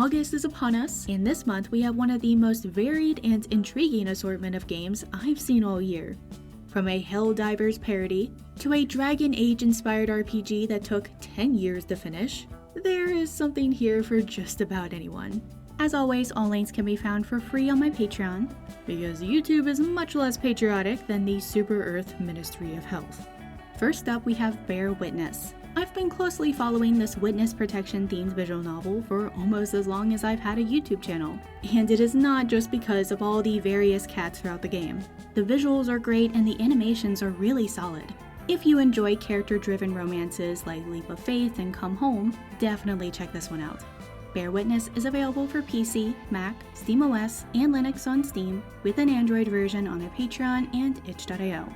August is upon us, and this month we have one of the most varied and intriguing assortment of games I've seen all year. From a Helldivers parody, to a Dragon Age-inspired RPG that took 10 years to finish, there is something here for just about anyone. As always, all links can be found for free on my Patreon, because YouTube is much less patriotic than the Super Earth Ministry of Health. First up, we have Bear Witness. I've been closely following this witness protection themed visual novel for almost as long as I've had a YouTube channel, and it is not just because of all the various cats throughout the game. The visuals are great and the animations are really solid. If you enjoy character-driven romances like Leap of Faith and Come Home, definitely check this one out. Bear Witness is available for PC, Mac, SteamOS, and Linux on Steam, with an Android version on their Patreon and itch.io.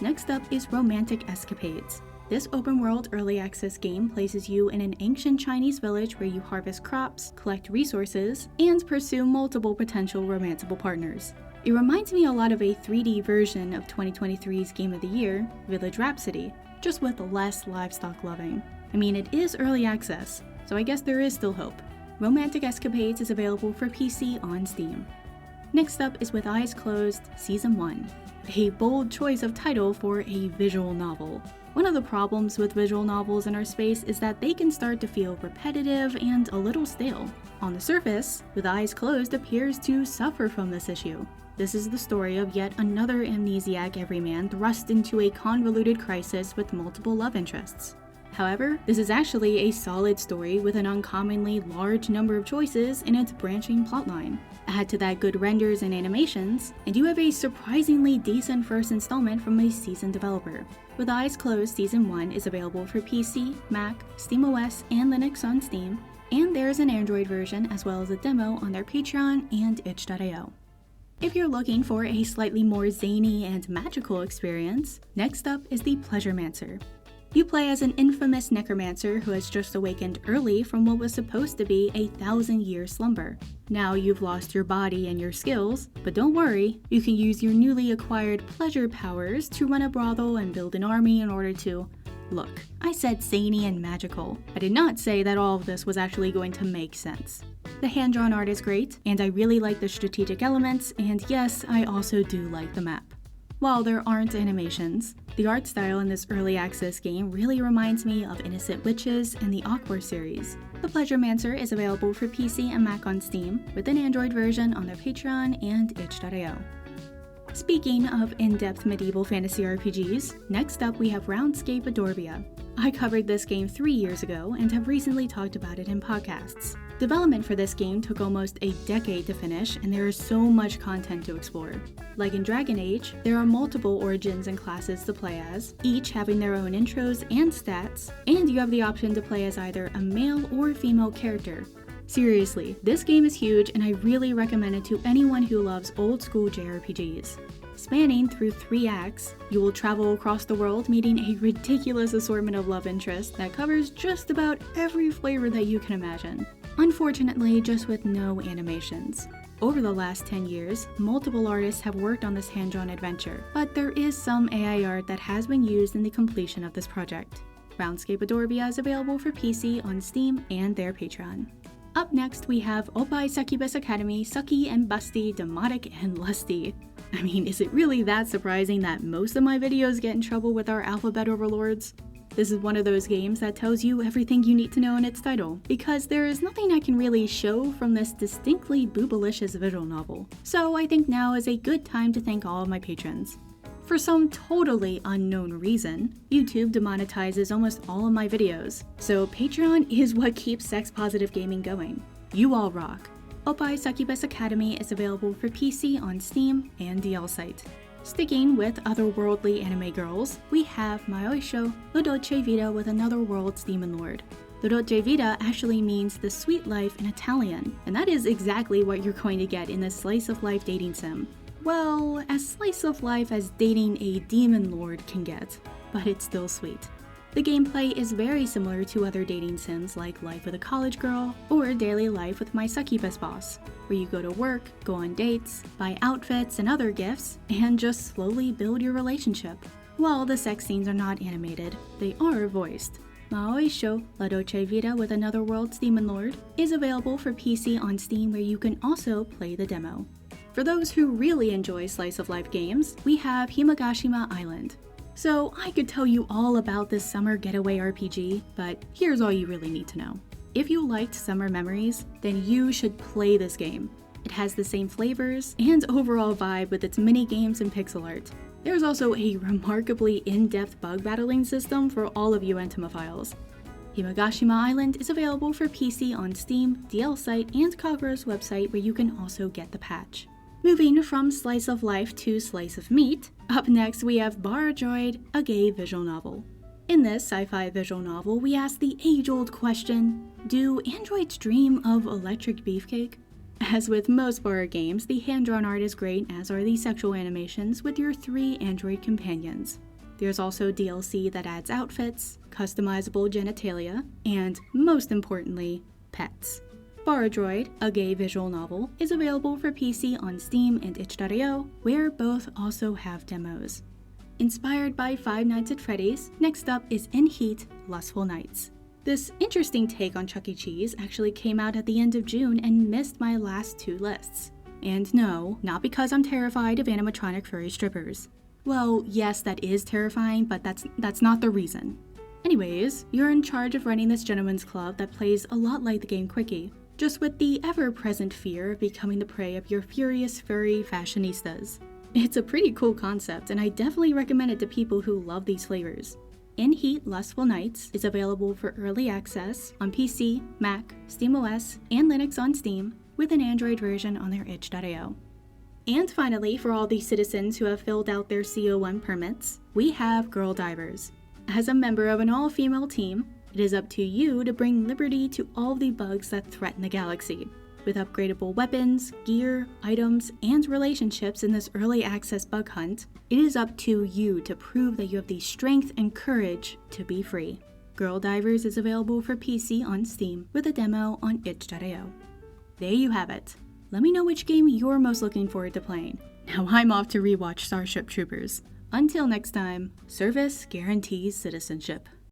Next up is Romantic Escapades. This open-world early access game places you in an ancient Chinese village where you harvest crops, collect resources, and pursue multiple potential romanceable partners. It reminds me a lot of a 3D version of 2023's Game of the Year, Village Rhapsody, just with less livestock loving. I mean, it is early access, so I guess there is still hope. Romantic Escapades is available for PC on Steam. Next up is With Eyes Closed Season 1, a bold choice of title for a visual novel. One of the problems with visual novels in our space is that they can start to feel repetitive and a little stale. On the surface, With Eyes Closed appears to suffer from this issue. This is the story of yet another amnesiac everyman thrust into a convoluted crisis with multiple love interests. However, this is actually a solid story with an uncommonly large number of choices in its branching plotline. Add to that good renders and animations, and you have a surprisingly decent first installment from a seasoned developer. With Eyes Closed Season 1 is available for PC, Mac, SteamOS, and Linux on Steam, and there is an Android version as well as a demo on their Patreon and itch.io. If you're looking for a slightly more zany and magical experience, next up is the Pleasuremancer. You play as an infamous necromancer who has just awakened early from what was supposed to be a 1,000-year slumber. Now you've lost your body and your skills, but don't worry, you can use your newly acquired pleasure powers to run a brothel and build an army in order to... Look, I said zany and magical. I did not say that all of this was actually going to make sense. The hand-drawn art is great, and I really like the strategic elements, and yes, I also do like the map. While there aren't animations, the art style in this early access game really reminds me of Innocent Witches and the Awkward series. The Pleasuremancer is available for PC and Mac on Steam, with an Android version on their Patreon and itch.io. Speaking of in-depth medieval fantasy RPGs, next up we have Roundscape Adorevia. I covered this game 3 years ago and have recently talked about it in podcasts. Development for this game took almost a decade to finish, and there is so much content to explore. Like in Dragon Age, there are multiple origins and classes to play as, each having their own intros and stats, and you have the option to play as either a male or female character. Seriously, this game is huge and I really recommend it to anyone who loves old school JRPGs. Spanning through 3 acts, you will travel across the world meeting a ridiculous assortment of love interests that covers just about every flavor that you can imagine. Unfortunately, just with no animations. Over the last 10 years, multiple artists have worked on this hand-drawn adventure, but there is some AI art that has been used in the completion of this project. Roundscape Adorevia is available for PC on Steam and their Patreon. Up next, we have OPPAI Succubus Academy, Sucky and Busty, Demotic and Lusty. I mean, is it really that surprising that most of my videos get in trouble with our alphabet overlords? This is one of those games that tells you everything you need to know in its title, because there is nothing I can really show from this distinctly boobalicious visual novel. So I think now is a good time to thank all of my patrons. For some totally unknown reason, YouTube demonetizes almost all of my videos, so Patreon is what keeps sex-positive gaming going. You all rock. OPPAI Succubus Academy is available for PC on Steam and DL site. Sticking with otherworldly anime girls, we have MAOUISHO, the Dolce Vita with another world's demon lord. The Dolce Vita actually means the sweet life in Italian, and that is exactly what you're going to get in this slice-of-life dating sim. Well, as slice-of-life as dating a demon lord can get, but it's still sweet. The gameplay is very similar to other dating sims like Life with a College Girl or Daily Life with My Succubus Boss, where you go to work, go on dates, buy outfits and other gifts, and just slowly build your relationship. While the sex scenes are not animated, they are voiced. MAOUISHO, La Dolce Vita with Another World's Demon Lord, is available for PC on Steam, where you can also play the demo. For those who really enjoy slice of life games, we have Himegashima Island. So I could tell you all about this summer getaway RPG, but here's all you really need to know. If you liked Summer Memories, then you should play this game. It has the same flavors and overall vibe with its mini games and pixel art. There's also a remarkably in-depth bug battling system for all of you Entomophiles. Himegashima Island is available for PC on Steam, DL site, and Kagura's website, where you can also get the patch. Moving from slice of life to slice of meat, up next we have Baradriod, a gay visual novel. In this sci-fi visual novel, we ask the age-old question, do androids dream of electric beefcake? As with most horror games, the hand-drawn art is great, as are the sexual animations with your 3 android companions. There's also DLC that adds outfits, customizable genitalia, and, most importantly, pets. Baradriod, a gay visual novel, is available for PC on Steam and itch.io, where both also have demos. Inspired by Five Nights at Freddy's, next up is In Heat, Lustful Nights. This interesting take on Chuck E. Cheese actually came out at the end of June and missed my last 2 lists. And no, not because I'm terrified of animatronic furry strippers. Well, yes, that is terrifying, but that's not the reason. Anyways, you're in charge of running this gentleman's club that plays a lot like the game Quickie, just with the ever-present fear of becoming the prey of your furious furry fashionistas. It's a pretty cool concept, and I definitely recommend it to people who love these flavors. In Heat, Lustful Nights is available for early access on PC, Mac, SteamOS, and Linux on Steam, with an Android version on their itch.io. And finally, for all the citizens who have filled out their CO1 permits, we have GIRLDIVERS. As a member of an all-female team, it is up to you to bring liberty to all the bugs that threaten the galaxy. With upgradable weapons, gear, items, and relationships in this early access bug hunt, it is up to you to prove that you have the strength and courage to be free. GIRLDIVERS is available for PC on Steam with a demo on itch.io. There you have it. Let me know which game you're most looking forward to playing. Now I'm off to rewatch Starship Troopers. Until next time, service guarantees citizenship.